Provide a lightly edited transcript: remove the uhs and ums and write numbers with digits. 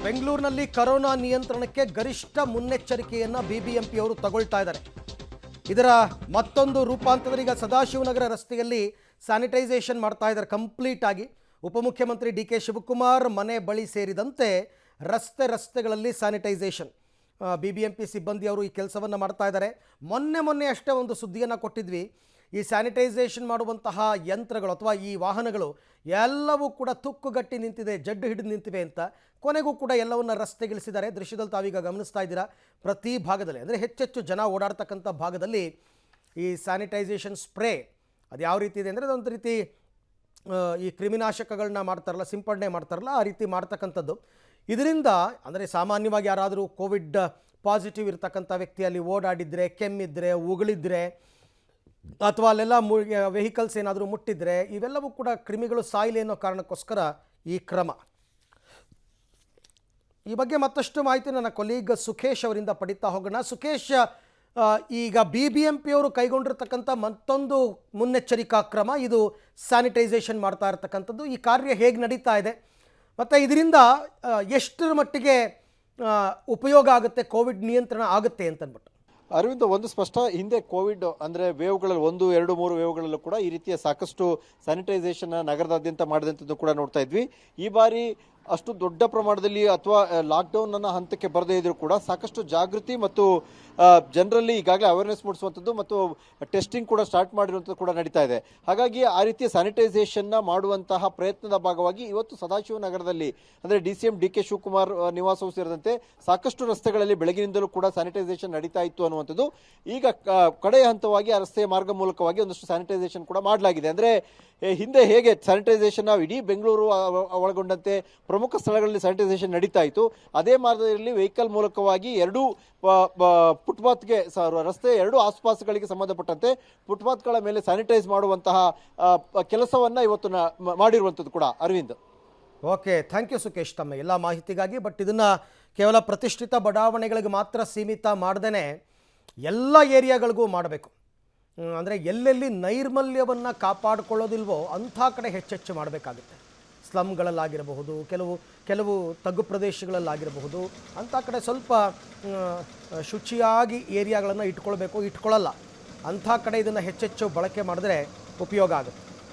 ಬೆಂಗಳೂರಿನಲ್ಲಿ ಕರೋನಾ ನಿಯಂತ್ರಣಕ್ಕೆ ಗರಿಷ್ಠ ಮುನ್ನೆಚ್ಚರಿಕೆಯನ್ನು ಬಿಬಿಎಂಪಿಯವರು ತಗೊಳ್ತಾ ಇದ್ದಾರೆ. ಇದರ ಮತ್ತೊಂದು ರೂಪಾಂತರದಲ್ಲಿ ಈಗ ಸದಾಶಿವನಗರ ರಸ್ತೆಯಲ್ಲಿ ಸ್ಯಾನಿಟೈಸೇಷನ್ ಮಾಡ್ತಾ ಇದ್ದಾರೆ ಕಂಪ್ಲೀಟ್ ಆಗಿ. ಉಪಮುಖ್ಯಮಂತ್ರಿ ಡಿ.ಕೆ. ಶಿವಕುಮಾರ್ ಮನೆ ಬಳಿ ಸೇರಿದಂತೆ ರಸ್ತೆಗಳಲ್ಲಿ ಸ್ಯಾನಿಟೈಸೇಷನ್ ಬಿಬಿಎಂಪಿ ಸಿಬ್ಬಂದಿಯವರು ಈ ಕೆಲಸವನ್ನು ಮಾಡ್ತಾ ಇದ್ದಾರೆ. ಮೊನ್ನೆ ಅಷ್ಟೇ ಒಂದು ಸುದ್ದಿಯನ್ನು ಕೊಟ್ಟಿದ್ವಿ. ಈ ಸ್ಯಾನಿಟೈಸೇಷನ್ ಮಾಡುವಂತಹ ಯಂತ್ರಗಳು ಅಥವಾ ಈ ವಾಹನಗಳು ಎಲ್ಲವೂ ಕೂಡ ತುಕ್ಕುಗಟ್ಟಿ ನಿಂತಿದೆ, ಜಡ್ಡು ಹಿಡಿದು ನಿಂತಿವೆ ಅಂತ. ಕೊನೆಗೂ ಕೂಡ ಎಲ್ಲವನ್ನು ರಸ್ತೆಗಿಳಿಸಿದ್ದಾರೆ. ದೃಶ್ಯದಲ್ಲಿ ತಾವೀಗ ಗಮನಿಸ್ತಾ ಇದ್ದೀರಾ. ಪ್ರತಿ ಭಾಗದಲ್ಲಿ ಅಂದರೆ ಹೆಚ್ಚೆಚ್ಚು ಜನ ಓಡಾಡ್ತಕ್ಕಂಥ ಭಾಗದಲ್ಲಿ ಈ ಸ್ಯಾನಿಟೈಸೇಷನ್ ಸ್ಪ್ರೇ ಅದು ಯಾವ ರೀತಿ ಇದೆ ಅಂದರೆ ಅದೊಂದು ರೀತಿ ಈ ಕ್ರಿಮಿನಾಶಕಗಳನ್ನ ಮಾಡ್ತಾರಲ್ಲ, ಸಿಂಪಡಣೆ ಮಾಡ್ತಾರಲ್ಲ, ಆ ರೀತಿ ಮಾಡ್ತಕ್ಕಂಥದ್ದು. ಇದರಿಂದ ಅಂದರೆ ಸಾಮಾನ್ಯವಾಗಿ ಯಾರಾದರೂ ಕೋವಿಡ್ ಪಾಸಿಟಿವ್ ಇರ್ತಕ್ಕಂಥ ವ್ಯಕ್ತಿ ಅಲ್ಲಿ ಓಡಾಡಿದರೆ, ಕೆಮ್ಮಿದ್ರೆ, ಉಗುಳಿದ್ರೆ ಅಥವಾ ಅಲ್ಲೆಲ್ಲ ವೆಹಿಕಲ್ಸ್ ಏನಾದರೂ ಮುಟ್ಟಿದ್ರೆ ಇವೆಲ್ಲವೂ ಕೂಡ ಕ್ರಿಮಿಗಳು ಸಾಯಿಲೆ ಅನ್ನೋ ಕಾರಣಕ್ಕೋಸ್ಕರ ಈ ಕ್ರಮ. ಈ ಬಗ್ಗೆ ಮತ್ತಷ್ಟು ಮಾಹಿತಿ ನನ್ನ ಕೊಲೀಗ್ ಸುಖೇಶ್ ಅವರಿಂದ ಪಡಿತಾ ಹೋಗೋಣ. ಸುಖೇಶ್, ಈಗ ಬಿಬಿಎಂಪಿಯವರು ಕೈಗೊಂಡಿರ್ತಕ್ಕಂಥ ಮತ್ತೊಂದು ಮುನ್ನೆಚ್ಚರಿಕಾ ಕ್ರಮ ಇದು ಸ್ಯಾನಿಟೈಸೇಷನ್ ಮಾಡ್ತಾ ಇರತಕ್ಕಂಥದ್ದು. ಈ ಕಾರ್ಯ ಹೇಗೆ ನಡೀತಾ ಇದೆ ಮತ್ತು ಇದರಿಂದ ಎಷ್ಟರ ಮಟ್ಟಿಗೆ ಉಪಯೋಗ ಆಗುತ್ತೆ, ಕೋವಿಡ್ ನಿಯಂತ್ರಣ ಆಗುತ್ತೆ ಅಂತಂದ್ಬಿಟ್ಟು? ಅರವಿಂದ್, ಒಂದು ಸ್ಪಷ್ಟ, ಹಿಂದೆ ಕೋವಿಡ್ ಅಂದರೆ ವೇವ್ಗಳಲ್ಲಿ 1, 2, 3 ವೇವ್ಗಳಲ್ಲೂ ಕೂಡ ಈ ರೀತಿಯ ಸಾಕಷ್ಟು ಸ್ಯಾನಿಟೈಸೇಷನ್ ನಗರದಾದ್ಯಂತ ಮಾಡಿದಂಥದ್ದು ಕೂಡ ನೋಡ್ತಾ ಇದ್ವಿ. ಈ ಬಾರಿ ಅಷ್ಟು ದೊಡ್ಡ ಪ್ರಮಾಣದಲ್ಲಿ ಅಥವಾ ಲಾಕ್ಡೌನ್ ಅನ್ನೋ ಹಂತಕ್ಕೆ ಬರದೇ ಇದ್ರೂ ಕೂಡ ಸಾಕಷ್ಟು ಜಾಗೃತಿ ಮತ್ತು ಜನರಲ್ಲಿ ಈಗಾಗಲೇ ಅವೇರ್ನೆಸ್ ಮೂಡಿಸುವಂಥದ್ದು ಮತ್ತು ಟೆಸ್ಟಿಂಗ್ ಕೂಡ ಸ್ಟಾರ್ಟ್ ಮಾಡಿರುವಂಥದ್ದು ಕೂಡ ನಡೀತಾ ಇದೆ. ಹಾಗಾಗಿ ಆ ರೀತಿಯ ಸ್ಯಾನಿಟೈಸೇಷನ್ನ ಮಾಡುವಂತಹ ಪ್ರಯತ್ನದ ಭಾಗವಾಗಿ ಇವತ್ತು ಸದಾಶಿವನಗರದಲ್ಲಿ ಅಂದರೆ ಡಿ.ಸಿ.ಎಂ. ಡಿ.ಕೆ. ಶಿವಕುಮಾರ್ ನಿವಾಸವೂ ಸೇರಿದಂತೆ ಸಾಕಷ್ಟು ರಸ್ತೆಗಳಲ್ಲಿ ಬೆಳಗಿನಿಂದಲೂ ಕೂಡ ಸ್ಯಾನಿಟೈಸೇಷನ್ ನಡೀತಾ ಇತ್ತು ಅನ್ನುವಂಥದ್ದು. ಈಗ ಕಡೆಯ ಹಂತವಾಗಿ ಆ ರಸ್ತೆಯ ಮಾರ್ಗ ಮೂಲಕವಾಗಿ ಒಂದಷ್ಟು ಸ್ಯಾನಿಟೈಸೇಷನ್ ಕೂಡ ಮಾಡಲಾಗಿದೆ. ಅಂದರೆ ಹಿಂದೆ ಹೇಗೆ ಸ್ಯಾನಿಟೈಸೇಷನ್ ಇಡೀ ಬೆಂಗಳೂರು ಒಳಗೊಂಡಂತೆ ಪ್ರಮುಖ ಸ್ಥಳಗಳಲ್ಲಿ ಸ್ಯಾನಿಟೈಸೇಷನ್ ನಡೀತಾ ಇತ್ತು, ಅದೇ ಮಾರ್ಗದಲ್ಲಿ ವೆಹಿಕಲ್ ಮೂಲಕವಾಗಿ ಎರಡೂ ಫುಟ್ಪಾತ್ಗೆ ರಸ್ತೆ ಎರಡೂ ಆಸುಪಾಸುಗಳಿಗೆ ಸಂಬಂಧಪಟ್ಟಂತೆ ಫುಟ್ಪಾತ್ಗಳ ಮೇಲೆ ಸ್ಯಾನಿಟೈಸ್ ಮಾಡುವಂತಹ ಕೆಲಸವನ್ನ ಇವತ್ತು ಮಾಡಿರುವಂಥದ್ದು ಕೂಡ. Arvind, okay, thank you Sukhesh ತಮ್ಮ ಎಲ್ಲ ಮಾಹಿತಿಗಾಗಿ. ಬಟ್ ಇದನ್ನು ಕೇವಲ ಪ್ರತಿಷ್ಠಿತ ಬಡಾವಣೆಗಳಿಗೆ ಮಾತ್ರ ಸೀಮಿತ ಮಾಡ್ದೇ ಎಲ್ಲ ಏರಿಯಾಗಳಿಗೂ ಮಾಡಬೇಕು. ಅಂದರೆ ಎಲ್ಲೆಲ್ಲಿ ನೈರ್ಮಲ್ಯವನ್ನು ಕಾಪಾಡಿಕೊಳ್ಳೋದಿಲ್ವೋ ಅಂಥ ಕಡೆ ಹೆಚ್ಚೆಚ್ಚು ಮಾಡಬೇಕಾಗುತ್ತೆ. ಸ್ಲಮ್ಗಳಲ್ಲಾಗಿರಬಹುದು, ಕೆಲವು ತಗ್ಗು ಪ್ರದೇಶಗಳಲ್ಲಾಗಿರಬಹುದು, ಅಂಥ ಕಡೆ ಸ್ವಲ್ಪ ಶುಚಿಯಾಗಿ ಏರಿಯಾಗಳನ್ನು ಇಟ್ಕೊಳ್ಳಲ್ಲ. ಅಂಥ ಕಡೆ ಇದನ್ನು ಹೆಚ್ಚೆಚ್ಚು ಬಳಕೆ ಮಾಡಿದ್ರೆ ಉಪಯೋಗ ಆಗುತ್ತೆ.